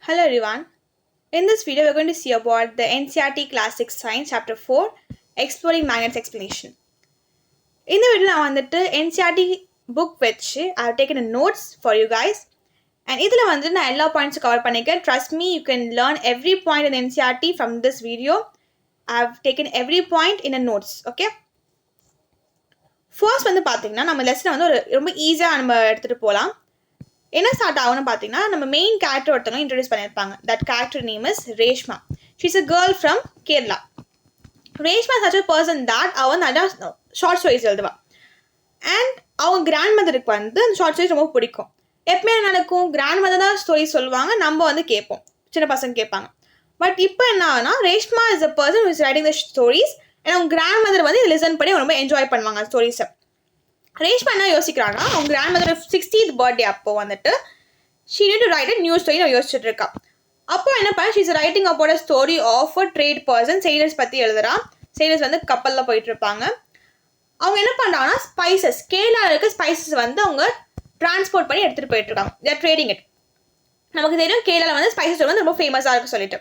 Hello everyone. In this video, we're going to see about the NCERT Classic Science Chapter 4, Exploring Magnets Explanation. In the video, I have NCERT book which I have taken a notes for you guys. And in this video, I have points cover. Trust me, you can learn every point in NCERT from this video. I have taken every point in a notes. Okay. First, we will lesson ரொம்ப ஈஸியா நம்ம எடுத்துட்டு போலாம். என்ன start ஆகும்னு பார்த்தீங்கன்னா நம்ம main character ஒருத்தவங்க இன்ட்ரடியூஸ் பண்ணியிருப்பாங்க. That character name is Reshma. She is a girl from Kerala. Reshma such a person that அவ வந்து அதான் ஷார்ட் ஸ்டோரிஸ் எழுதுவா. அண்ட் அவங்க கிராண்ட் மதருக்கு வந்து அந்த ஷார்ட் ஸ்டோரிஸ் ரொம்ப பிடிக்கும். எப்பவுமே என்ன நடக்கும், கிராண்ட் மதர் தான் ஸ்டோரிஸ் சொல்லுவாங்க, நம்ம வந்து கேட்போம், சின்ன பசங்க கேட்பாங்க. பட் இப்போ என்ன ஆகுனா, Reshma is a person is writing the stories and அவங்க கிராண்ட் மதர் வந்து லிசன் பண்ணி ரொம்ப என்ஜாய் பண்ணுவாங்க ஸ்டோரிஸை. ரேஷ்மா என்ன யோசிக்கிறான்னா, அவங்க கிராண்ட் மதர் 60th பர்த்டே அப்போ வந்துட்டு she need to write a new story யோசிச்சுட்டு இருக்கா. அப்போ என்ன பண்ண, she is writing about a story of a trade person. Sailors பற்றி எழுதுறா. செயிலர்ஸ் வந்து கப்பலில் போயிட்டு இருப்பாங்க. அவங்க என்ன பண்ணுறாங்கன்னா, ஸ்பைசஸ், கேரளாவில் இருக்க ஸ்பைசஸ் வந்து அவங்க டிரான்ஸ்போர்ட் பண்ணி எடுத்துகிட்டு போயிட்டு இருக்காங்க. தேர் ட்ரேடிங் இட். நமக்கு தெரியும் கேரளாவில் வந்து ஸ்பைசஸ் வந்து ரொம்ப ஃபேமஸாக இருக்கு சொல்லிட்டு.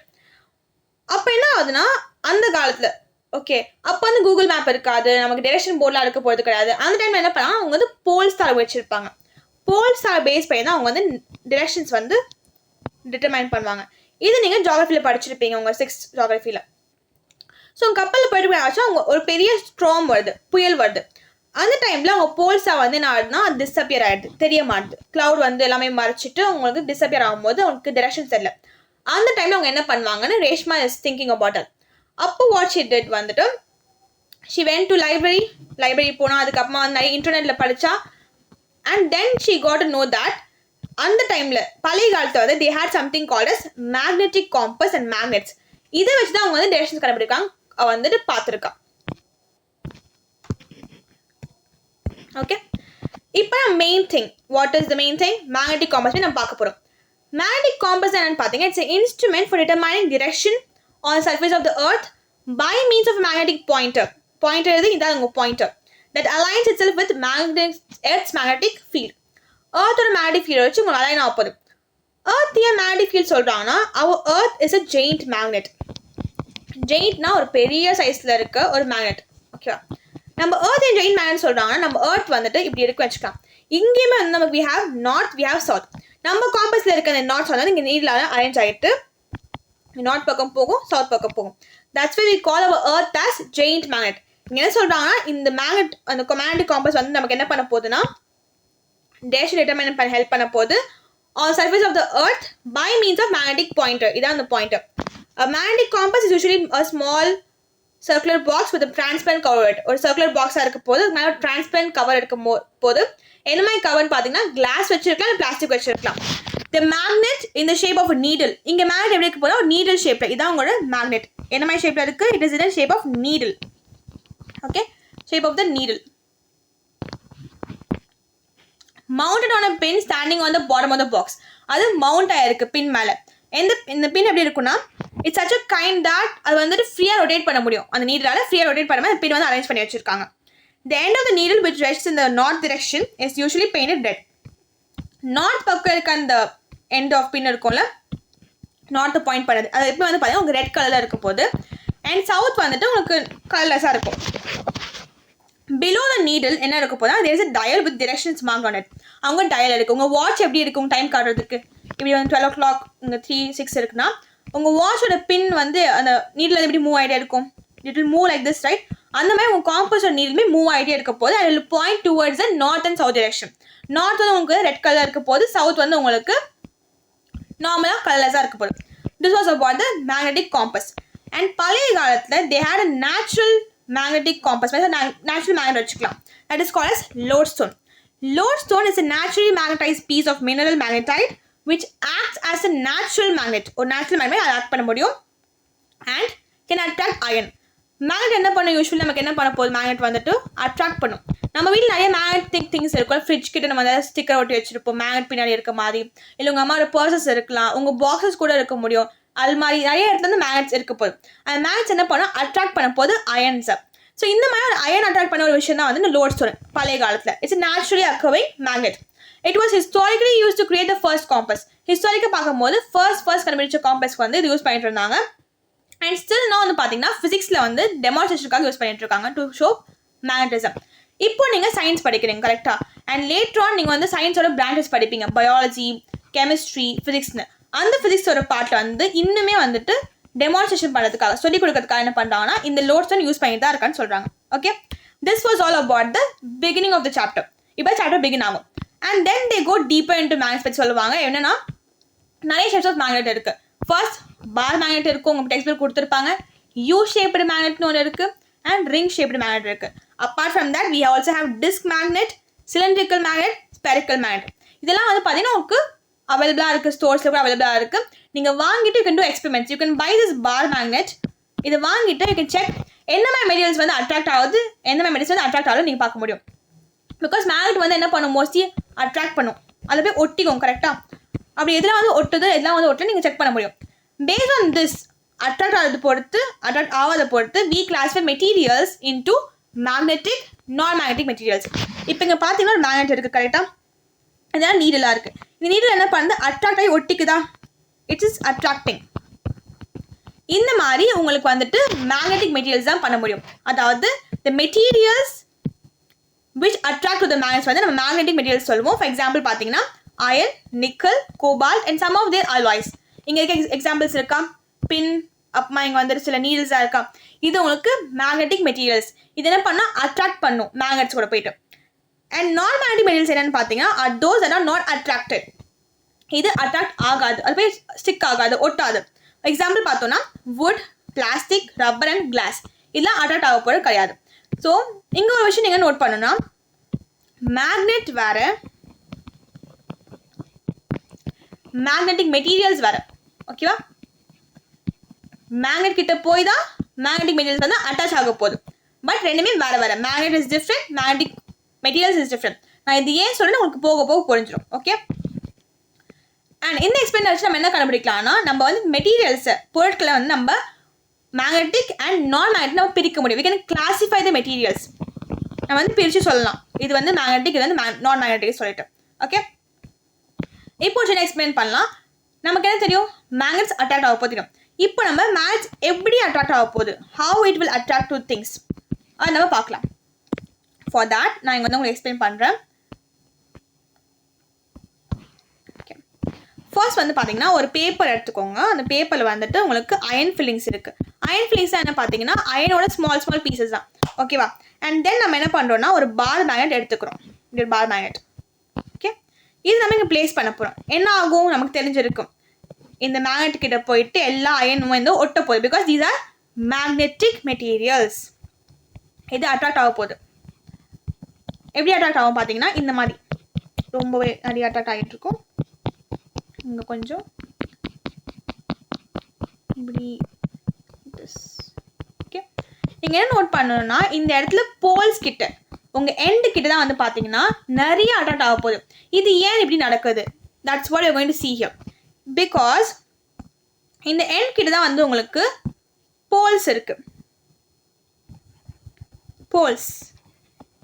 அப்போ என்ன ஆகுதுன்னா, அந்த காலத்தில் ஓகே அப்போ வந்து கூகுள் மேப் இருக்காது, நமக்கு டைரக்ஷன் போர்டெலாம் இருக்க போகிறது கிடையாது. அந்த டைமில் என்ன பண்ணால் அவங்க வந்து போல் ஸ்டார் வச்சுருப்பாங்க. போல் ஸ்டார் பேஸ் பண்ணி தான் அவங்க வந்து டிரெக்ஷன்ஸ் வந்து டிட்டர்மைன் பண்ணுவாங்க. இது நீங்கள் ஜியாகிரஃபியில் படிச்சிருப்பீங்க, உங்கள் 6th ஜியாகிரஃபியில். ஸோ கப்பலில் போயிட்டு ஆச்சா அவங்க ஒரு பெரிய ஸ்ட்ராம் வருது, புயல் வருது. அந்த டைமில் அவங்க போல் ஸ்டார் வந்து என்ன ஆகுதுன்னா டிஸப்பியர் ஆகிடுது, தெரிய மாட்டுது. க்ளவுட் வந்து எல்லாமே மறைச்சிட்டு அவங்களுக்கு டிஸப்பியர் ஆகும்போது அவங்களுக்கு டிரெக்ஷன் தெரியல. அந்த டைமில் அவங்க என்ன பண்ணுவாங்கன்னு Reshma is thinking about it. அப்போ வாட் ஷி டிட் வந்துட்டு, ஷி வென்ட் டு லைப்ரரி போனால், அதுக்கப்புறமா வந்து நிறைய இன்டர்நெட்டில் படித்தா. And then she got to know that அந்த டைமில் பழைய காலத்தில் வந்து they had something called as magnetic compass and magnets. இதை வச்சு தான் அவங்க வந்து டைரக்ஷன்ஸ் கண்டுபிடிக்காங்க வந்துட்டு பார்த்துருக்கா. ஓகே, இப்போ main thing, what is the main thing, magnetic compass நம்ம பார்க்க போகிறோம். மேக்னெட்டிக் காம்பஸ் என்னன்னு பார்த்தீங்க, it's instrument for determining direction on the surface of the earth by means of a magnetic pointer. Pointer is the pointer that aligns itself with Earth's magnetic field. Earth or magnetic field வச்சு உங்களுக்கு align ஆக போகுது. Earth ஏன் magnetic field சொல்கிறாங்கன்னா, our Earth is a giant magnet. Giantனா ஒரு பெரிய சைஸில் இருக்க ஒரு மேக்னெட். ஓகேவா, நம்ம Earth ஏன் giant magnet சொல்கிறாங்கன்னா, நம்ம Earth வந்துட்டு இப்படி இருக்கு வச்சுக்கலாம். இங்கேயுமே வந்து நமக்கு we have north, we have south. நம்ம காம்பஸில் இருக்க அந்த நார்த் வந்து இங்கே நீடில் அரேஞ்ச் ஆகிட்டு நார்த் பக்கம் போகும், சவுத் பக்கம் போகும். That's why we call our earth as giant magnet. இங்கே என்ன சொல்கிறாங்கன்னா, இந்த மேக்னெட் அந்த மேக்னெட்டிக் காம்பஸ் வந்து நமக்கு என்ன பண்ண போகுதுன்னா டேரக்ஷன் டிட்டர்மைன் பண்ண ஹெல்ப் பண்ண போகுது on surface of the earth by means of magnetic pointer. இதான் அந்த pointer. Magnetic compass is usually a small circular box with transparent cover. ஒரு சர்க்குலர் பாக்ஸாக இருக்க போது மேலே டிரான்ஸ்பரண்ட் கவர் இருக்கும் போது என்ன மாதிரி கவர்னு பார்த்தீங்கன்னா கிளாஸ் வச்சிருக்கலாம், இல்லை பிளாஸ்டிக் வச்சிருக்கலாம். The magnet in the shape of a needle. இங்க magnet எப்படி இருக்கு போனா ஒரு needle shapeல. இதான் உங்களோட magnet. என்ன மாதிரி shapeல இருக்கு? It is in the shape of needle. Okay? Shape of the needle. Mounted on a pin standing on the bottom of the box. அது mount ஆயிருக்கு பின் மேல. இந்த பின் எப்படி இருக்குன்னா, it's such a kind that அது வந்துட்டு ஃப்ரீயா ரொட்டேட் பண்ண முடியும். அந்த நீடிலால ஃப்ரீயா ரொட்டேட் பண்ணாம அந்த பின் வந்து அரேஞ்ச் பண்ணி வச்சிருக்காங்க. The end of the needle which rests in the north direction is usually painted red. North பக்கம் இருக்க அந்த எண்ட் ஆஃப் பின் இருக்கும்ல, நார்த்து பாயிண்ட் பண்ணது, அது எப்போ வந்து பார்த்தீங்கன்னா உங்களுக்கு ரெட் கலரில் இருக்கும் போது. அண்ட் சவுத் வந்துட்டு உங்களுக்கு கலர்லெஸ்ஸாக இருக்கும். பிலோ த நீடில் என்ன இருக்க போதா, there is a dial with directions mark on it. அவங்க டயல் இருக்குது. உங்கள் வாட்ச் எப்படி இருக்கும் டைம் காட்டுறதுக்கு, இப்படி வந்து 12 o'clock இங்கே 3, 6 இருக்குன்னா உங்கள் வாட்சோட பின் வந்து அந்த நீடில் எப்படி மூவ் ஆகிட்டே இருக்கும். It will move like this right. அந்த மாதிரி உங்கள் காம்பஸோட நீடிலுமே மூவ் ஆகிட்டே இருக்க போது அது will point towards the north and south direction. North வந்து உங்களுக்கு ரெட் கலர் இருக்க போது, சவுத் வந்து உங்களுக்கு நார்மலாக கலர்லெஸ்ஸாக இருக்க போகுது. This was about the magnetic compass. And பழைய காலத்தில் they had a natural magnetic compass, natural magnet வச்சுக்கலாம். That is called as lodestone. Lodestone is a naturally magnetised piece of mineral magnetite which acts as a natural magnet. ஒரு natural magnet அதை act பண்ண முடியும். And can attract iron. Magnet என்ன பண்ணும், usually நமக்கு என்ன பண்ண போகுது, மேக்னெட் வந்துட்டு அட்ராக்ட் பண்ணும். நம்ம வீட்டில் நிறைய மேக்னெட்டிக் திங்ஸ் இருக்கும். ஃப்ரிட்ஜ் கிட்ட நம்ம ஏதாவது ஸ்டிக்கர் ஒட்டி வச்சிருப்போம் மேக்னெட் பின்னாடி இருக்க மாதிரி. இல்லை உங்கள் அம்மாவோட பர்சஸ் இருக்கலாம், உங்கள் பாக்ஸஸ் கூட இருக்க முடியும். அது மாதிரி நிறைய இடத்துல வந்து மேக்னெட்ஸ் இருக்க போகுது. அந்த மேக்னெட்ஸ் என்ன பண்ணும், அட்ராக்ட் பண்ண போது அயன்ஸை. ஸோ இந்த மாதிரி ஒரு அயன் அட்ராக்ட் பண்ண ஒரு விஷயம் தான் வந்து இந்த லோட்ஸ்டோன் பழைய காலத்தில். It's naturally occurring magnet. It was historically used to create the first compass. Historical பார்க்கும்போது ஃபர்ஸ்ட் கண்டுபிடிச்ச காம்பஸ்க்கு வந்து இது யூஸ் பண்ணிட்டு இருந்தாங்க. அண்ட் ஸ்டில் நான் வந்து பார்த்தீங்கன்னா ஃபிசிக்ஸில் வந்து டெமான்ஸ்ட்ரேஷனுக்காக யூஸ் பண்ணிட்டு இருக்காங்க டு ஷோ மேக்னட்டிசம். இப்போ நீங்கள் சயின்ஸ் படிக்கிறீங்க கரெக்டாக. அண்ட் லேட்டர் ஆன் நீங்கள் வந்து சயின்ஸோட பிரான்ச்சஸ் படிப்பீங்க, பயாலஜி, கெமிஸ்ட்ரி, ஃபிசிக்ஸ்னு. அந்த ஃபிசிக்ஸோட பார்ட்டில் வந்து இன்னுமே வந்துட்டு டெமான்ஸ்ட்ரேஷன் பண்ணுறதுக்காக சொல்லிக் கொடுக்கறதுக்காக என்ன பண்ணுறாங்கன்னா இந்த லோட்ஸ் யூஸ் பண்ணிட்டு தான் இருக்கான்னு சொல்கிறாங்க. Okay, this was all about the beginning of the chapter. இப்போ சாப்டர் பிகின் ஆகும். And then they go deeper into magnets பற்றி சொல்லுவாங்க. என்னன்னா நிறைய ஷேப்ஸ் ஆஃப் மேக்னெட் இருக்கு. ஃபர்ஸ்ட் பார் மேக்னெட் இருக்கும், உங்க டெக்ஸ்ட் புக் கொடுத்துருப்பாங்க. யூ ஷேப்டு மேக்னெட்னு ஒன்று இருக்கு அண்ட் ரிங் ஷேப்டு மேக்னெட் இருக்கு. Apart from that we also have disc magnet, cylindrical magnet, spherical magnet. இதெல்லாம் வந்து பார்த்தீங்கன்னா உங்களுக்கு அவைலபிளாக இருக்குது, ஸ்டோர்ஸில் கூட அவைலபிளாக இருக்குது. நீங்கள் வாங்கிட்டு you can do experiments. You can buy this bar magnet. இதை வாங்கிட்டு யூ கேன் செக் என்ன மாதிரி மெட்டீரியல்ஸ் வந்து அட்ராக்ட் ஆகுது, எந்த மாதிரி மெட்டீரியல்ஸ் வந்து அட்ராக்ட் ஆகுது நீங்கள் பார்க்க முடியும். பிகாஸ் மேக்னெட் வந்து என்ன பண்ணும், மோஸ்ட்லி அட்ராக்ட் பண்ணும், அதை போய் ஒட்டிக்கும் கரெக்டாக. அப்படி எதெல்லாம் வந்து ஒட்டுது எதெல்லாம் வந்து ஒட்டு நீங்கள் செக் பண்ண முடியும். பேஸ்ட் ஆன் திஸ் அட்ராக்ட் ஆகிறது பொறுத்து அட்ராக்ட் ஆகாத பொறுத்து we classify materials into magnetic, non magnetic materials. இப்போ இங்கே பார்த்தீங்கன்னா ஒரு மேக்னெட் இருக்குது கரெக்டாக. இதெல்லாம் நீடலாக இருக்குது. இந்த நீடில் என்ன பண்ணுது, அட்ராக்ட் ஆகி ஒட்டிக்குதா, இட்ஸ் இஸ் அட்ராக்டிங். இந்த மாதிரி உங்களுக்கு வந்துட்டு மேக்னெட்டிக் மெட்டீரியல்ஸ் தான் பண்ண முடியும். அதாவது the materials which attract to the magnets வந்து நம்ம மேக்னெட்டிக் மெட்டீரியல்ஸ் சொல்லுவோம். ஃபார் எக்ஸாம்பிள் பார்த்தீங்கன்னா iron, nickel, cobalt and some of their alloys. இங்கே இருக்க எக்ஸாம்பிள்ஸ் இருக்கா, பின், அப்புறமா இங்கே வந்துட்டு சில நீடில்ஸாக இருக்கா. இது உங்களுக்கு மேக்னெட்டிக் மெட்டீரியல்ஸ். இது என்ன பண்ணால் அட்ராக்ட் பண்ணும் மேக்னெட்ஸ் கூட போயிட்டு. அண்ட் நான் மேக்னெட்டிக் மெட்டீரியல்ஸ் என்னென்னு பார்த்தீங்கன்னா those that are not attracted. இது அட்ராக்ட் ஆகாது, அது போய் ஸ்டிக் ஆகாது, ஒட்டாது. எக்ஸாம்பிள் பார்த்தோன்னா wood, plastic, rubber and glass. இதெல்லாம் அட்ராக்ட் ஆக போகிறது கிடையாது. ஸோ இங்கே ஒரு விஷயம் நீங்கள் நோட் பண்ணணும்னா மேக்னெட் வேற, மேக்னெட்டிக் மெட்டீரியல்ஸ் வேற. ஓகேவா, மேக்னெட் கிட்ட போய் தான் மேக்னெட்டிக் மெட்டீரியல்ஸ் வந்து அட்டாச் ஆக போகுது. பட் ரெண்டுமே வேற வேற. Magnet is different, magnetic materials is different. நான் இது ஏன் சொல்றேன்னு உங்களுக்கு போக போக புரிஞ்சிடும். ஓகே, அண்ட் இந்த எக்ஸ்பிளைன் வச்சு நம்ம என்ன கண்டுபிடிக்கலாம்னா நம்ம வந்து மெட்டீரியல்ஸை, பொருட்களை வந்து நம்ம மேக்னெட்டிக் அண்ட் நான் மேக்னெட்டிக் நம்ம பிரிக்க முடியும். we can classify the materials. நம்ம வந்து பிரித்து சொல்லலாம், இது வந்து மேக்னெட்டிக், இது வந்து நான் மேக்னெட்டிக் சொல்லிட்டு. ஓகே, இப்போ சின்ன எக்ஸ்பிளைன் பண்ணலாம். நமக்கு என்ன தெரியும், மேக்னெட்ஸ் அட்ராக்ட் ஆக போகுது. இப்போ நம்ம மேக்னெட்ஸ் எப்படி அட்ராக்ட் ஆக போகுது, how it will attract to things, அது நம்ம பார்க்கலாம். ஃபார் தட் நான் இங்கே வந்து உங்களுக்கு எக்ஸ்பிளைன் பண்ணுறேன். ஃபர்ஸ்ட் வந்து பார்த்தீங்கன்னா ஒரு பேப்பர் எடுத்துக்கோங்க. அந்த பேப்பரில் வந்துட்டு உங்களுக்கு அயன் ஃபில்லிங்ஸ் இருக்குது. அயன் ஃபில்லிங்ஸ் என்ன பார்த்தீங்கன்னா அயனோட ஸ்மால் பீசஸ் தான். ஓகேவா, அண்ட் தென் நம்ம என்ன பண்ணுறோம்னா ஒரு பார் மேக்னெட் எடுத்துக்கிறோம். ஒரு பார் மேக்னெட். ஓகே, இது நம்ம இங்கே பிளேஸ் பண்ண போகிறோம். என்ன ஆகும் நமக்கு தெரிஞ்சிருக்கும், இந்த மேக்னெட் கிட்ட போயிட்டு எல்லா அயனும் வந்து ஒட்ட போகுது. Because these are magnetic materials. இது அட்ராக்ட் ஆக போகுது. எப்படி அட்ராக்ட் ஆகும் பார்த்தீங்கன்னா இந்த மாதிரி ரொம்பவே நிறைய அட்ராக்ட் ஆகிட்டு இருக்கும். இங்கே கொஞ்சம் இப்படி. ஓகே, நீங்கள் என்ன நோட் பண்ணணும்னா இந்த இடத்துல போல்ஸ் கிட்ட, உங்கள் எண்டு கிட்ட தான் வந்து பார்த்தீங்கன்னா நிறைய அட்ராக்ட் ஆக போகுது. இது ஏன் இப்படி நடக்குது, that's what you are going to see here. Because இந்த எண்ட் கிட்ட தான் வந்து உங்களுக்கு போல்ஸ் இருக்குது. போல்ஸ்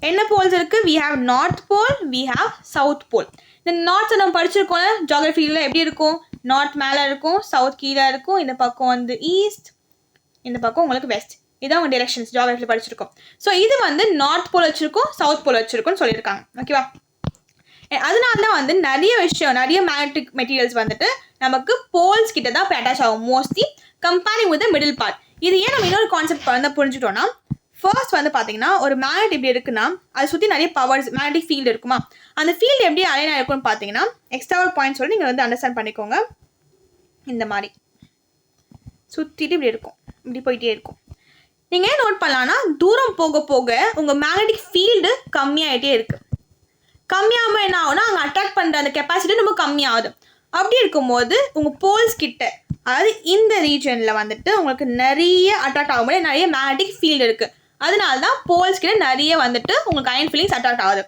என்ன போல்ஸ் இருக்குது, we have north pole, we have south pole. இந்த நார்த்தை நம்ம படிச்சிருக்கோம்ல ஜியாகிரஃபியில், எப்படி இருக்கும், நார்த் மேலே இருக்கும், சவுத் கீழே இருக்கும், இந்த பக்கம் வந்து ஈஸ்ட், இந்த பக்கம் உங்களுக்கு வெஸ்ட். இதான் உங்கள் டிரெக்ஷன்ஸ் ஜியாகிரஃபியில் படிச்சிருக்கோம். ஸோ இது வந்து நார்த் போல் வச்சுருக்கோம், சவுத் போல் வச்சுருக்கோம்னு சொல்லியிருக்காங்க. ஓகேவா, அதனால தான் வந்து நிறைய விஷயம், நிறைய மேக்னெட்டிக் மெட்டீரியல்ஸ் வந்துட்டு நமக்கு போல்ஸ் கிட்ட தான் அட்டாச் ஆகும் mostly comparing with the middle part. இது ஏன் நம்ம இன்னொரு கான்செப்ட் வந்து புரிஞ்சுட்டோம்னா, ஃபர்ஸ்ட் வந்து பார்த்தீங்கன்னா ஒரு மேக்னெட் எப்படி இருக்குன்னா அதை சுற்றி நிறைய பவர்ஸ் மேக்னெட்டிக் ஃபீல்டு இருக்குமா, அந்த ஃபீல்டு எப்படி அலைனாக இருக்கும்னு பார்த்தீங்கன்னா எக்ஸ்ட்ரா ஒரு பாயிண்ட் சொல்லி நீங்கள் வந்து அண்டர்ஸ்டாண்ட் பண்ணிக்கோங்க. இந்த மாதிரி சுற்றிட்டு இப்படி இருக்கும், இப்படி போயிட்டே இருக்கும். நீங்கள் ஏன் நோட் பண்ணலான்னா தூரம் போக போக உங்கள் மேக்னெட்டிக் ஃபீல்டு கம்மியாகிட்டே இருக்குது. கம்மியாகாமல் என்ன ஆகும்னா அங்கே அட்ராக்ட் பண்ணுற அந்த கெப்பாசிட்டி ரொம்ப கம்மியாகுது. அப்படி இருக்கும்போது உங்கள் போல்ஸ் கிட்ட, அதாவது இந்த ரீஜனில் வந்துட்டு உங்களுக்கு நிறைய அட்ராக்ட் ஆகும்போது நிறைய மேக்னெட்டிக் ஃபீல்டு இருக்குது. அதனால தான் போல்ஸ் கிட்ட நிறைய வந்துட்டு உங்களுக்கு அயன் ஃபீலிங்ஸ் அட்ராக்ட் ஆகுது.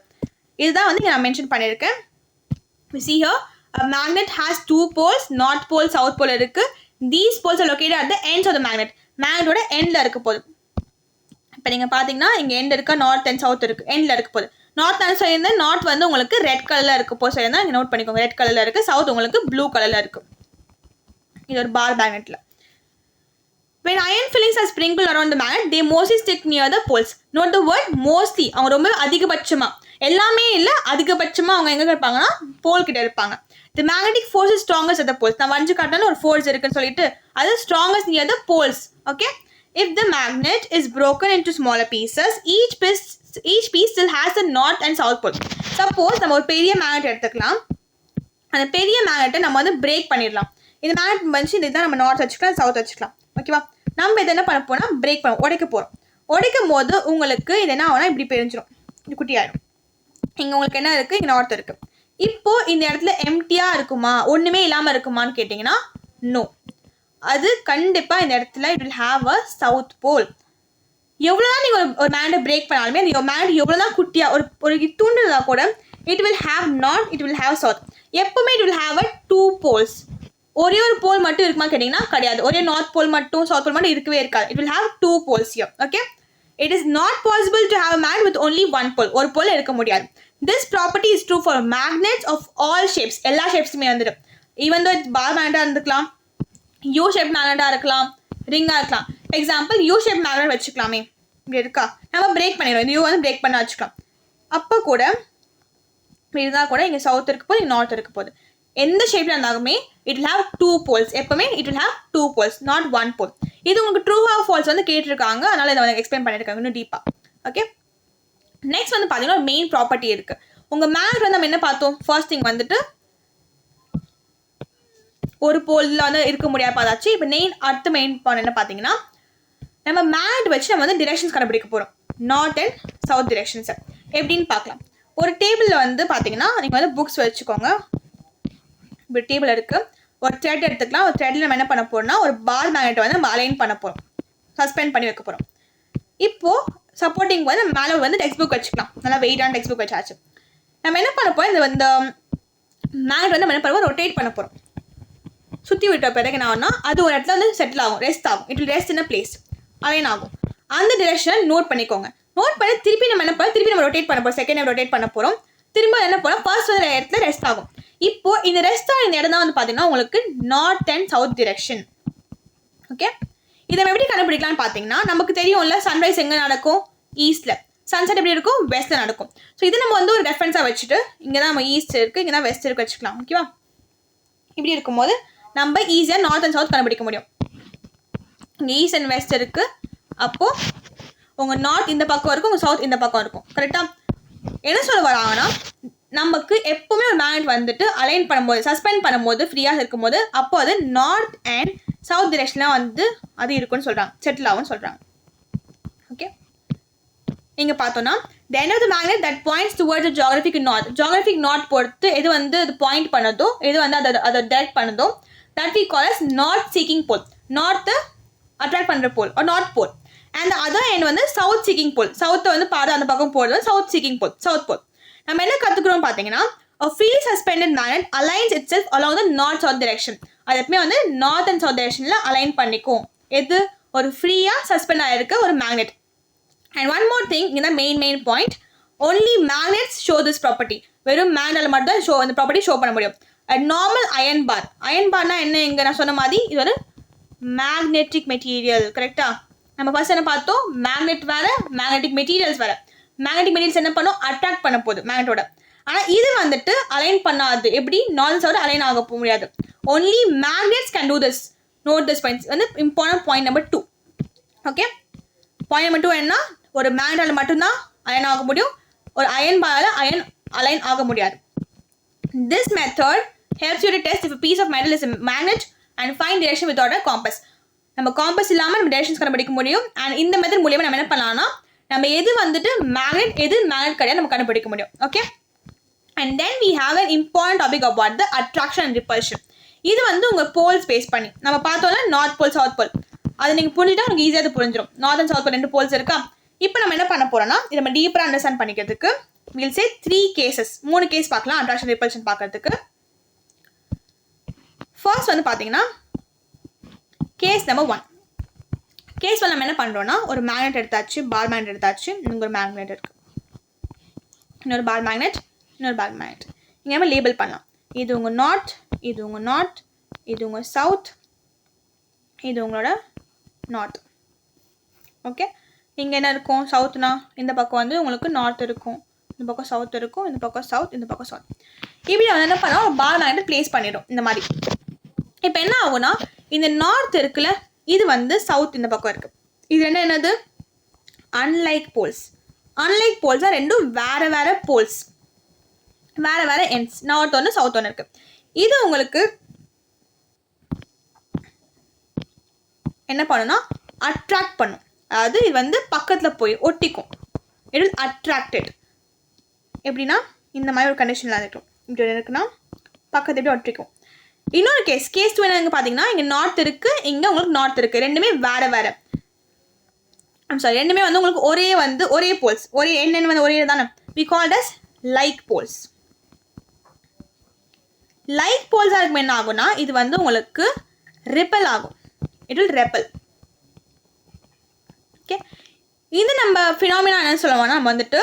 இதுதான் வந்து நான் மென்ஷன் பண்ணியிருக்கேன். see here a magnet has two poles, north pole, south pole இருக்குது. these poles are located at the ends of the magnet. மேக்னெட்டோட எண்டில் இருக்க போகுது. இப்போ நீங்கள் பார்த்தீங்கன்னா இங்கே எண்ட் இருக்கா, நார்த் அண்ட் சவுத் இருக்குது, எண்டில் இருக்க போகுது. நார்த் நான் சொல்லியிருந்தேன், நார்த் வந்து உங்களுக்கு ரெட் கலரில் இருக்குது. போல் சொல்லியிருந்தேன், இங்கே நோட் பண்ணிக்கோங்க, ரெட் கலரில் இருக்குது. சவுத் உங்களுக்கு ப்ளூ கலரில் இருக்குது. இது ஒரு பார் மேக்னெட்டில். When iron fillings are sprinkled around the magnet, they mostly stick near the poles. Note the word mostly. அவங்க ரொம்ப அதிகபட்சமா, எல்லாமே இல்ல, அதிகபட்சமா அவங்க எங்க இருப்பாங்கன்னா போல் கிட்ட இருப்பாங்க. The magnetic force is strongest at the poles. நான் வரைஞ்சு காட்டின ஒரு ஃபோர்ஸ் இருக்குன்னு சொல்லிட்டு அது strongest near the poles. Okay? If the magnet is broken into smaller pieces, each piece still has the north and south pole. Suppose நம்ம ஒரு பெரிய மேக்னெட் எடுத்துக்கலாம். அந்த பெரிய மேக்னெட்டை நம்ம வந்து பிரேக் பண்ணிடலாம். இந்த மேக்னெட் வந்து இதுதான் நம்ம நார்த் வச்சுக்கலாம், சவுத் வச்சுக்கலாம். ஓகேவா? நம்ம இதை என்ன பண்ண போனால் பிரேக் பண்ண உடைக்க போகிறோம். உடைக்கும் போது உங்களுக்கு இது என்ன ஆகுனா இப்படி பிரிஞ்சிடும், இது குட்டி ஆகிடும். இங்கே உங்களுக்கு என்ன இருக்குது, இங்கே நார்த் இருக்குது. இப்போது இந்த இடத்துல எம்டியாக இருக்குமா, ஒன்றுமே இல்லாமல் இருக்குமான்னு கேட்டிங்கன்னா நோ. அது கண்டிப்பாக இந்த இடத்துல it will have a south pole. எவ்வளோ தான் நீங்கள் ஒரு மேக்னெட்டை பிரேக் பண்ணாலுமே அந்த மேக்னெட் எவ்வளோ தான் குட்டியாக ஒரு தூண்டு இருந்தால் கூட it will have north, it will have south. எப்பவுமே it will have a 2 poles. ஒரே ஒரு போல் மட்டும் இருக்குமா கேட்டிங்கன்னா கிடையாது. ஒரே நார்த் போல் மட்டும் சவுத் போல் மட்டும் இருக்கவே இருக்காது. It will have 2 poles here. Okay? It is not possible to have a magnet with only one pole. ஒரு போல் இருக்க முடியாது. This property is true for magnets of all shapes. எல்லா ஷேப்ஸுமே வந்துடும். Even though பார் மேக்னெட்டாக இருந்துக்கலாம், U shape மேக்னெட்டாக இருக்கலாம், ரிங்காக இருக்கலாம். Example U shape magnet வச்சுக்கலாமே, இப்படி இருக்கா, நம்ம பிரேக் பண்ணிடுவோம். இந்த யூ வந்து பிரேக் பண்ண வச்சுக்கலாம். அப்போ கூட இதுதான் கூட இங்கே சவுத் இருக்க போது, இங்கே நார்த் இருக்க போகுது. எந்த ஷேப்ல இருந்தாலுமே இட் வில் ஹாவ் 2 poles. எப்பவுமே it will have 2 poles, not 1 pole. இது உங்களுக்கு ட்ரூ ஆர் ஃபால்ஸ் வந்து கேட்டிருக்காங்க, அதனால இதை வந்து எக்ஸ்பிளைன் பண்ணியிருக்காங்க இன்னும் டீப்பா. ஓகே, நெக்ஸ்ட் வந்து பார்த்தீங்கன்னா ஒரு மெயின் ப்ராப்பர்ட்டி இருக்கு. உங்க மேக்னெட் வந்து நம்ம என்ன பார்த்தோம், ஃபர்ஸ்ட் திங் வந்துட்டு ஒரு போல்ல வந்து இருக்க முடியாது பார்த்தாச்சு. இப்போ அடுத்த மெயின் பாயிண்ட் என்ன பார்த்தீங்கன்னா, நம்ம மேக்னெட் வச்சு நம்ம வந்து டிரெக்ஷன்ஸ் கண்டுபிடிக்க போகிறோம், நார்த் அண்ட் சவுத் டிரெக்ஷன்ஸ். எப்படின்னு பார்க்கலாம். ஒரு டேபிளில் வந்து பார்த்தீங்கன்னா நீங்கள் வந்து புக்ஸ் வச்சுக்கோங்க. இப்போ டேபிள் இருக்குது, ஒரு த்ரெட் எடுத்துக்கலாம். ஒரு த்ரெட்டில் நம்ம என்ன பண்ண போகிறோம்னா ஒரு பார் மேக்னெட்டை வந்து நம்ம அலைன் பண்ண போகிறோம், சஸ்பெண்ட் பண்ணி வைக்க போகிறோம். இப்போது சப்போர்ட்டிங் வந்து மேலே வந்து டெக்ஸ்ட் புக் வச்சுக்கலாம், நல்லா வெயிட்டான டெக்ஸ்ட் புக் வச்சாச்சு. நம்ம என்ன பண்ண போகிறோம், இந்த மேக்னெட் வந்து நம்ம என்ன பண்ணுவோம், ரொட்டேட் பண்ண போகிறோம். சுற்றி விட்ட பிறகு என்ன ஆகும்னா அது ஒரு இடத்துல வந்து செட்டில் ஆகும், ரெஸ்ட் ஆகும். It will rest in a place, align ஆகும். அந்த டிரெக்ஷனை நோட் பண்ணிக்கோங்க. நோட் பண்ணி திருப்பி நம்ம என்ன பண்ணோம், திருப்பி நம்ம ரொட்டேட் பண்ண போகிறோம், செகண்ட் ரொட்டேட் பண்ண போகிறோம். திரும்ப என்ன போகிறோம், ஃபர்ஸ்ட் வந்து இடத்துல ரெஸ்ட் ஆகும். இப்போ இந்த ரெஸ்ட் ஆகும் இந்த இடம் தான் வந்து பார்த்தீங்கன்னா உங்களுக்கு north and south direction. Okay, இதை எப்படி கண்டுபிடிக்கலாம்னு பார்த்தீங்கன்னா நமக்கு தெரியும்ல, சன்ரைஸ் எங்கே நடக்கும், ஈஸ்ட்டில். சன்செட் எப்படி இருக்கும், வெஸ்ட்டில் நடக்கும். ஸோ இது நம்ம வந்து ஒரு ரெஃபரன்ஸாக வச்சுட்டு இங்கே தான் நம்ம ஈஸ்ட் இருக்குது, இங்கே தான் வெஸ்ட் இருக்கு வச்சுக்கலாம். ஓகேவா? இப்படி இருக்கும்போது நம்ம ஈஸியாக நார்த் அண்ட் சவுத் கண்டுபிடிக்க முடியும். இங்கே ஈஸ்ட் அண்ட் வெஸ்ட் இருக்குது. அப்போது உங்கள் நார்த் இந்த பக்கம் இருக்கும், உங்கள் சவுத் இந்த பக்கம் இருக்கும். கரெக்டாக? என்ன சொல்ல வராங்கன்னா நமக்கு எப்போவுமே ஒரு மேக்னெட் வந்துட்டு அலைன் பண்ணும்போது, சஸ்பெண்ட் பண்ணும்போது, ஃப்ரீயாக இருக்கும்போது அப்போ அது நார்த் அண்ட் சவுத் டிரெக்ஷனில் வந்து அது இருக்குன்னு சொல்கிறாங்க, செட்டில் ஆகும்னு சொல்கிறாங்க. ஓகே, இங்கே பார்த்தோன்னா the end of the magnet that points towards the geographic north. Geographic north பொறுத்து எது வந்து அது பாயிண்ட் பண்ணதோ, எது வந்து அதை டைரக்ட் பண்ணதோ, that we call as north seeking pole. North attract பண்ணுற pole or north pole. And the other end வந்து south seeking pole. சவுத்தை வந்து பார்த்து அந்த பக்கம் போகிறது south seeking pole, south pole. நம்ம என்ன கற்றுக்குறோம் பார்த்தீங்கன்னா, a freely suspended magnet aligns itself along the north-south direction. அது எப்பவுமே வந்து நார்த் அண்ட் சவுத் டைரக்ஷனில் அலைன் பண்ணிக்கும். எது ஒரு ஃப்ரீயாக சஸ்பெண்ட் ஆகிருக்க ஒரு magnet. And one more thing, இந்த main point, only magnets show this property. வெறும் மேக்னெட்டில் மட்டும் தான் இந்த ப்ராப்பர்ட்டி ஷோ பண்ண முடியும். நார்மல் அயன் பார், அயன் பார்னா என்ன, இங்கே நான் சொன்ன மாதிரி இது ஒரு மேக்னெட்டிக் மெட்டீரியல். கரெக்டா? நம்ம ஃபர்ஸ்ட் என்ன பார்த்தோம், மேக்னெட் வேறு, மேக்னெட்டிக் மெட்டீரியல்ஸ் வேறு. மேக்னெட்டிக் மெட்டீரியல்ஸ் என்ன பண்ணும், அட்ராக்ட் பண்ண போகுது மேக்னெட்டோட. ஆனால் இது வந்துட்டு அலைன் பண்ணாது. எப்படி, நார்த் சவுத் அலைன் ஆக போக முடியாது. Only magnets can do this. Note this points வந்து important point number 2. Okay, point number 2 என்ன, ஒரு மேக்னெட்டால் மட்டும்தான் அலைன் ஆக முடியும், ஒரு அயன் பாரால் அலைன் ஆக முடியாது. This method helps you to test if a piece of metal is a magnet and find direction without a compass. நம்ம காம்பஸ் இல்லாமல் நம்ம டைரக்ஷன்ஸ் கண்டுபிடிக்க முடியும். அண்ட் இந்த மெத்தட் மூலியமாக நம்ம என்ன பண்ணலாம்னா நம்ம எது வந்துட்டு மேக்னெட், எது மேக்னெட் கிடையாது நம்ம கண்டுபிடிக்க முடியும். Okay, and then we have an important topic about the attraction and repulsion. இது வந்து உங்கள் போல்ஸ் பேஸ் பண்ணி நம்ம பார்த்தோம்னா நார்த் போல், சவுத் போல். அது நீங்கள் புரிஞ்சுட்டா உங்களுக்கு ஈஸியாக அது புரிஞ்சிடும். North and south pole 2 poles இருக்கா. இப்போ நம்ம என்ன பண்ண போகிறோம்னா இதை நம்ம டீப்பராக அண்டர்ஸ்டாண்ட் பண்ணிக்கிறதுக்கு we'll say 3 cases, 3 கேஸ் பார்க்கலாம் அட்ராக்ஷன் ரிப்பல்ஷன் பார்க்கறதுக்கு. ஃபர்ஸ்ட் வந்து பார்த்தீங்கன்னா கேஸ் நம்பர் 1. கேஸ் 1 நம்ம என்ன பண்ணுறோம்னா ஒரு மேக்னெட் எடுத்தாச்சு, பார் மேக்னெட் எடுத்தாச்சு, இங்கே ஒரு மேக்னெட் இருக்குது. இன்னொரு பார் மேக்னெட், இன்னொரு பார் மேக்னெட். இங்கே நம்ம லேபிள் பண்ணலாம். இது உங்கள் நார்த், இது உங்கள் நார்த், இது உங்கள் சவுத், இது உங்களோட நார்த். ஓகே, இங்கே என்ன இருக்கும்? சவுத்னா இந்த பக்கம் வந்து உங்களுக்கு நார்த் இருக்கும், இந்த பக்கம் சவுத் இருக்கும், இந்த பக்கம் சவுத், இந்த பக்கம் சவுத். இப்படி வந்து என்ன பண்ணோம், ஒரு பார் மேக்னெட் பிளேஸ் பண்ணிடும் இந்த மாதிரி. இப்போ என்ன ஆகும்னா, இந்த நார்த் இருக்குல்ல, இது வந்து சவுத் இந்த பக்கம் இருக்குது. இது என்னது? Unlike poles. அன்லைக் போல்ஸ் தான் ரெண்டும் வேறு வேறு போல்ஸ், வேறு வேறு எண்ட்ஸ். நார்த் ஒன்று சவுத் ஒன்று இருக்குது. இது உங்களுக்கு என்ன பண்ணுன்னா அட்ராக்ட் பண்ணும். அதாவது இது வந்து பக்கத்தில் போய் ஒட்டிக்கும். It is attracted. எப்படின்னா இந்த மாதிரி ஒரு கண்டிஷனில் இருக்கும். இப்படி இருக்குன்னா பக்கத்து எப்படி ஒட்டிக்கும். இன்னொரு கேஸ் 2 என்னங்க பார்த்தீங்கன்னா, இங்கே நார்த் இருக்குது, இங்கே உங்களுக்கு நார்த் இருக்குது. ரெண்டுமே வேறு வேறு. சாரி, ரெண்டுமே வந்து உங்களுக்கு ஒரே போல்ஸ், ஒரே என்னென்னு வந்து ஒரே தானே. We called as like poles. Like போல்ஸாக இருக்கும் என்ன ஆகும்னா, இது வந்து உங்களுக்கு ரிப்பல் ஆகும். It will repel. ஓகே, இது நம்ம ஃபினாமினா என்ன சொல்லுவோம்னா, நம்ம வந்துட்டு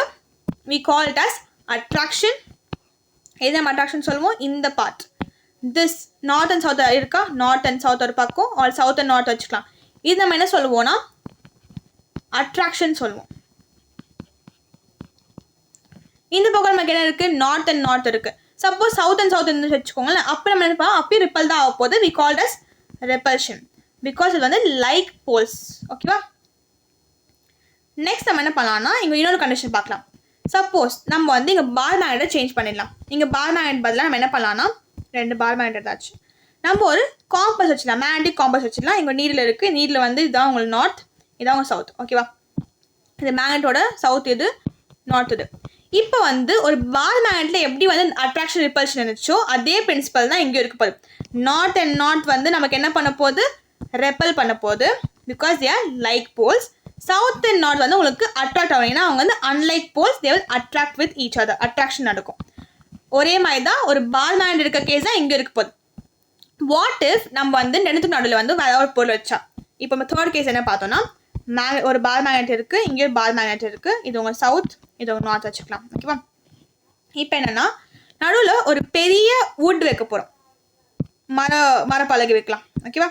we call it as attraction. எது நம்ம அட்ராக்ஷன் சொல்லுவோம்? இந்த part, this north and south இருக்கா, நார்த் அண்ட் சவுத் ஒரு பக்கம், ஆல் சவுத் அண்ட் நார்த் வச்சுக்கலாம். இது நம்ம என்ன சொல்லுவோம்னா அட்ராக்ஷன் சொல்லுவோம். இந்த பக்கம் நமக்கு என்ன இருக்குது? நார்த் அண்ட் நார்த் இருக்குது. சப்போஸ் சவுத் அண்ட் சவுத் இருந்து வச்சுக்கோங்களேன், அப்போ நம்ம என்ன பண்ணலாம், அப்பயும் ரிப்பல் தான் ஆக போகுது. வி கால்ட் அஸ் ரெப்பல்ஷன், பிகாஸ் இது வந்து லைக் போல்ஸ். ஓகேவா? நெக்ஸ்ட் நம்ம என்ன பண்ணலாம்னா, இங்கே இன்னொரு கண்டிஷன் பார்க்கலாம். சப்போஸ் நம்ம வந்து இங்கே பார் மேக்னெட்டை சேஞ்ச் பண்ணிடலாம். இங்கே பார் மேக்னெட் பதிலாக நம்ம என்ன பண்ணலாம்னா, 2 பார் மேக்னெட் ஏதாச்சும் நம்ம ஒரு காம்பஸ் வச்சுக்கலாம், மேக்னெட்டிக் காம்பஸ் வச்சுக்கலாம். இங்கே நீரில் இருக்குது, நீரில் வந்து இதுதான் உங்களுக்கு நார்த், இதான் உங்கள் சவுத். ஓகேவா? இது மேக்னெட்டோட சவுத், இது நார்த். இது இப்போ வந்து ஒரு பார் மேக்னெட்டில் எப்படி வந்து அட்ராக்ஷன் ரிப்பல்ஷன் இருந்துச்சோ அதே பிரின்சிபல் தான் இங்கே இருக்க போகுது. நார்த் அண்ட் நார்த் வந்து நமக்கு என்ன பண்ண போகுது? ரெப்பல் பண்ண போகுது, because they are like poles. South and north வந்து உங்களுக்கு அட்ராக்ட் ஆகும், ஏன்னா அவங்க வந்து unlike poles. They will attract with each other. Attraction நடக்கும். ஒரே மாதிரி தான் ஒரு பார் மேக்னெட் இருக்க கேஸ் தான் இங்கே இருக்க போகுது. வாட் இஃப் நம்ம வந்து ரெண்டுத்துக்கு நடுவில் வந்து வேற ஒரு பொருள் வச்சா? இப்போ நம்ம தேர்ட் கேஸ் என்ன பார்த்தோம்னா, ஒரு பார் மேக்னெட் இருக்குது, இங்கே ஒரு பார் மேக்னெட் இருக்குது, இது உங்கள் சவுத், இது உங்கள் நார்த் வச்சுக்கலாம். ஓகேவா? இப்போ என்னென்னா, நடுவில் ஒரு பெரிய வுட் வைக்க போகிறோம், மரப்பலகை வைக்கலாம். ஓகேவா?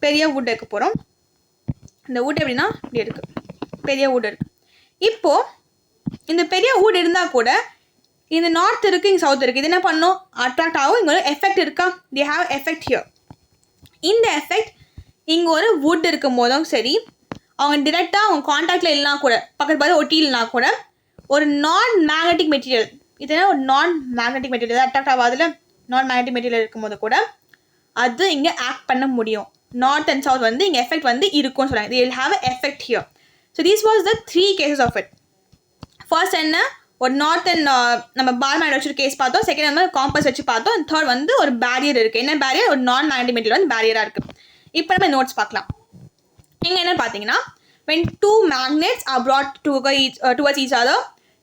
பெரிய வுட் வைக்க போகிறோம். இந்த வுட் எப்படின்னா இப்படி இருக்குது, பெரிய வுட் இருக்குது. இப்போது இந்த பெரிய வுட் இருந்தால் கூட இந்த நார்த் இருக்குது, இங்கே சவுத் இருக்குது, இது என்ன பண்ணும்? அட்ராக்ட் ஆகும். இங்கே ஒரு எஃபெக்ட் இருக்கா? தி ஹாவ் எஃபெக்ட் ஹியர். இந்த எஃபெக்ட் இங்கே ஒரு வுட் இருக்கும் போதும் சரி, அவங்க டிரெக்டாக அவங்க கான்டாக்டில் இல்லைனா கூட, பக்கத்து ஒட்டி இல்லைனா கூட, ஒரு நான் மேக்னெட்டிக் மெட்டீரியல், இதுனா ஒரு நான் மேக்னெட்டிக் மெட்டீரியல் அட்ராக்ட் ஆகாதுல, நான் மேக்னெட்டிக் மெட்டீரியல் இருக்கும்போது கூட அது இங்கே ஆக்ட் பண்ண முடியும். நார்த் அண்ட் சவுத் வந்து இங்கே எஃபெக்ட் வந்து இருக்கும்னு சொல்கிறாங்க. they will have an effect here. So these was the 3 cases of it. First என்ன, ஒரு நார்த் அண்ட் நம்ம பார் மேக்னெட் வச்சு கேஸ் பார்த்தோம். செகண்ட் நம்ம காம்பஸ் வச்சு பார்த்தோம். அண்ட் தேர்ட் வந்து ஒரு பேரியர் இருக்குது. என்ன பேரியர்? ஒரு நான் மேக்னெட்டிக் மெட்டீரியல் வந்து பேரியராக இருக்குது. இப்போ நம்ம நோட்ஸ் பார்க்கலாம். இங்கே என்ன பார்த்தீங்கன்னா, when 2 magnets are brought towards each other,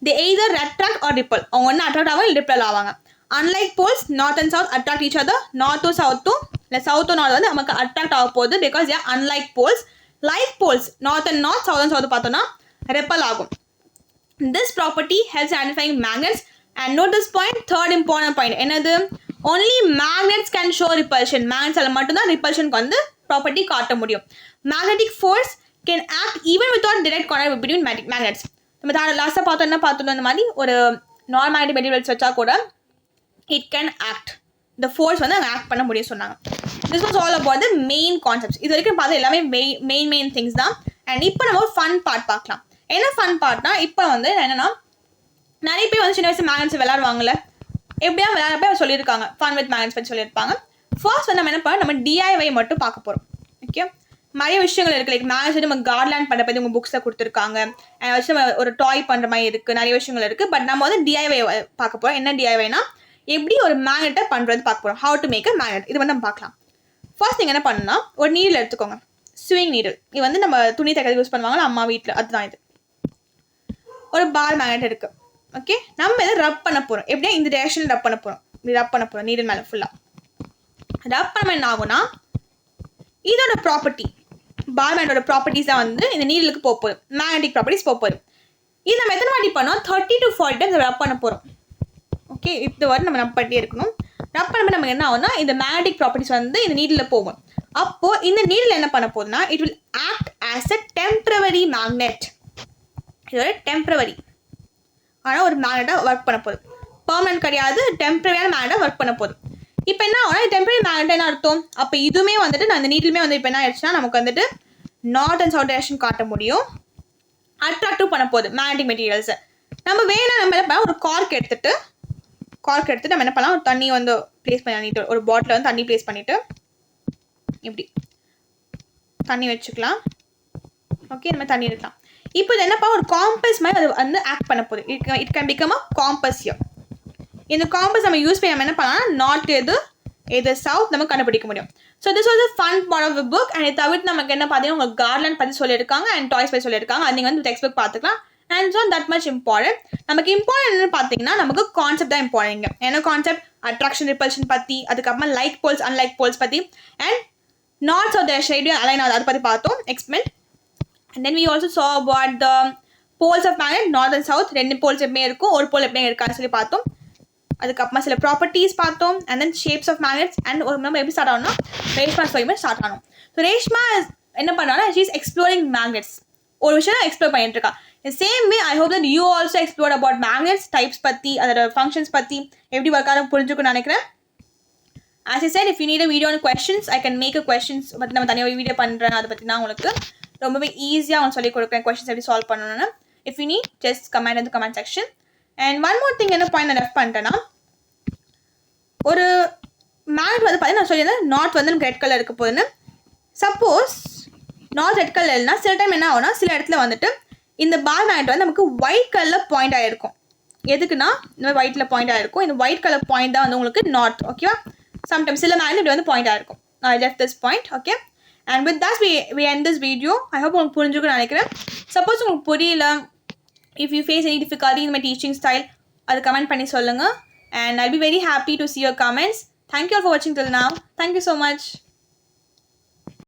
they either attract or repel. அவங்க ஒன்று அட்ராக்ட் ஆகும், இல்லை ரிப்பல் ஆவாங்க. Unlike poles, north and south attract each other. North to south to, இல்லை south to north வந்து நமக்கு அட்ராக்ட் ஆக போகுது, because they are unlike poles. Like poles, north and north, south and south பார்த்தோன்னா repel ஆகும். This property helps identifying magnets. And note this point, third important point. என்னது? Only magnets can show repulsion. Magnets அல மட்டும்தான் repulsionக்கு வந்து property காட்ட முடியும். Magnetic force can act even without direct contact between magnets. நம்ம லாஸ்ட்டாக பார்த்தோம், என்ன பார்த்தோம்? இந்த மாதிரி ஒரு நான் மேக்னெட்டிக் மெட்டீரியல்ஸ் வச்சா கூட it can act. The force வந்து அங்கே ஆக்ட் பண்ண முடியும் சொன்னாங்க. This was all about the main concepts. இது வரைக்கும் பார்த்தா எல்லாமே மெயின் திங்ஸ் தான். அண்ட் இப்போ நம்ம ஒரு ஃபன் பார்ட் பார்க்கலாம். என்ன ஃபன் பார்ட்னா, இப்போ வந்து என்னென்னா, நிறைய பேர் வந்து சின்ன வயசு மேக்னெட்ஸ் விளையாடுவாங்கல்ல, எப்படியா விளையாடுறப்ப சொல்லியிருக்காங்க, ஃபன் வித் மேக்னெட்ஸ் பற்றி சொல்லியிருப்பாங்க. ஃபர்ஸ்ட் வந்து நம்ம என்ன பண்ண, நம்ம DIY மட்டும் பார்க்க போகிறோம். ஓகே, நிறைய விஷயங்கள் இருக்குது. லைக் மேக்னெட்ஸ் வந்து நம்ம கார்ட்லேண்ட் பண்ணுற பற்றி உங்கள் புக்ஸில் கொடுத்துருக்காங்க. வச்சு நம்ம ஒரு டாய் பண்ணுற மாதிரி இருக்குது, நிறைய விஷயங்கள் இருக்குது. பட் நம்ம வந்து DIY பார்க்க போகிறோம். என்ன DIYனா, எப்படி ஒரு மேக்னெட்டை பண்ணுறது பார்க்க போகிறோம். How to make a magnet, இது வந்து நம்ம பார்க்கலாம். ஃபர்ஸ்ட் நீங்கள் என்ன பண்ணணும்னா, ஒரு நீடில் எடுத்துக்கோங்க, ஸ்விங் நீடில். இது வந்து நம்ம துணி தைக்கிறது யூஸ் பண்ணுவாங்க அம்மா வீட்டில், அதுதான் இது. ஒரு பார் மேக்னெட் இருக்குது. ஓகே, நம்ம இதை ரப் பண்ண போகிறோம். எப்படியா இந்த டைரக்ஷனில் ரப் பண்ண போகிறோம். ரப் பண்ண போகிறோம் நீடில் மேலே ஃபுல்லாக. ரப் பண்ண என்ன ஆகும்னா, இதோட ப்ராப்பர்ட்டி, பார் மேக்னெட்டோட ப்ராப்பர்ட்டிஸ் தான் வந்து இந்த நீடலுக்கு போகுது. மேக்னெட்டிக் ப்ராப்பர்ட்டிஸ் போகுது. இது நம்ம எத்தனை வாட்டி பண்ணோம் 30 to 40 டைம்ஸ் ரப் பண்ண போகிறோம். ஓகே, இந்த வாட்டி நம்ம ரப் பண்ணிட்டே இருக்கணும். ரப் பண்ணும்போது நமக்கு என்ன ஆகும்னா இந்த மேக்னெட்டிக் ப்ராப்பர்ட்டிஸ் வந்து இந்த நீடில் போகும். அப்போது இந்த நீடில் என்ன பண்ண போகுதுன்னா it will act as a temporary magnet. இது ஒரு டெம்பரவரி ஆனால் ஒரு மேக்னெட்டாக ஒர்க் பண்ண போகுது. பெர்மனன்ட் கிடையாது, டெம்பரரியான மேக்னெட்டாக ஒர்க் பண்ண போகுது. இப்போ என்ன ஆகும்னா டெம்பரரி மேக்னெட் என்ன அர்த்தம்? அப்போ இதுவுமே வந்துட்டு நான் இந்த நீடிலுமே வந்து இப்போ என்ன ஆயிடுச்சுன்னா நமக்கு வந்துட்டு நார்த் அண்ட் சவுத் டைரக்ஷன் காட்ட முடியும். அட்ராக்டிவ் பண்ண போகுது மேக்னெட்டிக் மெட்டீரியல்ஸை. நம்ம வேணால் நம்ம என்ன பண்ணலாம், ஒரு கார்க் எடுத்துட்டு நம்ம என்ன பண்ணலாம், ஒரு தண்ணி வந்து ப்ளேஸ் பண்ணிட்டு ஒரு பாட்டில் வந்து தண்ணி ப்ளேஸ் பண்ணிவிட்டு இப்படி தண்ணி வச்சுக்கலாம். ஓகே, நம்ம தண்ணி எடுக்கலாம். இப்போ இது என்னப்பா ஒரு காம்பஸ் மாதிரி அது வந்து ஆக்ட் பண்ண போகுது. It can become a compass here. இந்த காம்பஸ் நம்ம யூஸ் பண்ணி நம்ம என்ன பண்ணலாம், நார்த் எது சவுத் நம்ம கண்டுபிடிக்க முடியும். So this was a fun part of the book. And இதை தவிர்த்து நமக்கு என்ன பார்த்தீங்கன்னா உங்களுக்கு கார்ட்லேண்ட் பற்றி சொல்லியிருக்காங்க அண்ட் டாய்ஸ் பற்றி சொல்லியிருக்காங்க. அது நீங்கள் வந்து டெக்ஸ்ட் புக் பார்த்துக்கலாம். And so that much important. நமக்கு இம்பார்ட்டன்ட் என்னன்னு பார்த்தீங்கன்னா நமக்கு கான்செப்ட் தான் இம்பார்ட்டன்ட். என்ன கான்செப்ட்? அட்ராக்ஷன் ரிப்பல்ஷன் பற்றி, அதுக்கப்புறமா லைக் போல்ஸ் அன்லைக் போல்ஸ் பற்றி, அண்ட் நார்த் ஆஃப் த ஷேடியோ அலைன் அதை பற்றி பார்த்தோம் explain. And then we also saw about the poles of magnet, north and south. ரெண்டு போல்ஸ் எப்படியே இருக்கும், ஒரு போல் எப்படியே இருக்கான்னு சொல்லி பார்த்தோம். அதுக்கப்புறமா சில ப்ராப்பர்ட்டிஸ் பார்த்தோம். And then shapes of magnets. And ஒரு நம்ம எப்படி ஸ்டார்ட் ஆகணும்னா ரேஷ்மா ஸ்டோரி ஸ்டார்ட் ஆகணும். ஸோ ரேஷ்மா என்ன பண்ணாங்கன்னா ஷீ இஸ் எக்ஸ்ப்ளோரிங் மேக்னெட்ஸ். ஒரு விஷயம் எக்ஸ்ப்ளோர் பண்ணிட்டு இருக்கா. Same way I hope that you also explore about magnets types பற்றி, அதோட ஃபங்க்ஷன்ஸ் பற்றி எப்படி ஒர்க் ஆகும் புரிஞ்சுக்கணும்னு நினைக்கிறேன். As I said, if you need a video on questions, I can make a questions பற்றி நம்ம தனியாக வீடியோ பண்ணுறேன். அதை பற்றி நான் உங்களுக்கு ரொம்பவே ஈஸியாக அவங்க சொல்லி கொடுக்குறேன் கொஸ்டின்ஸ் எப்படி சால்வ் பண்ணணும்னு. If you need just comment இந்த comment section. And one more thing என்ன பாயிண்ட் நான் லெஃப்ட் பண்ணிட்டேன்னா ஒரு மேக்னெட் வந்து பார்த்தீங்கன்னா நான் சொல்லியிருந்தேன் நார்த் வந்து நமக்கு ரெட் கலர் இருக்க போகுதுன்னு. சப்போஸ் நார்த் ரெட் கலர் இல்லைனா சில டைம் என்ன ஆகும்னா சில இடத்துல வந்துட்டு இந்த பார் மேக்னெட் வந்து நமக்கு ஒயிட் கலரில் பாயிண்ட் ஆகிருக்கும். எதுக்குன்னா இந்த மாதிரி ஒயிட்டில் பாயிண்ட் ஆகிருக்கும். இந்த ஒயிட் கலர் பாயிண்ட் தான் வந்து உங்களுக்கு நார்த். ஓகேவா? சம்டைம்ஸ் சில மேக்னெட் இப்படி வந்து பாயிண்ட் ஆகிருக்கும். Just this point. Okay, and with that we end this video. I hope உங்களுக்கு புரிஞ்சுக்கும்னு நினைக்கிறேன். சப்போஸ் உங்களுக்கு புரியல, if you face any difficulty in my teaching style, அது கமெண்ட் பண்ணி சொல்லுங்கள். And I'll be very happy to see your comments. Thank you all for watching till now. Thank you so much.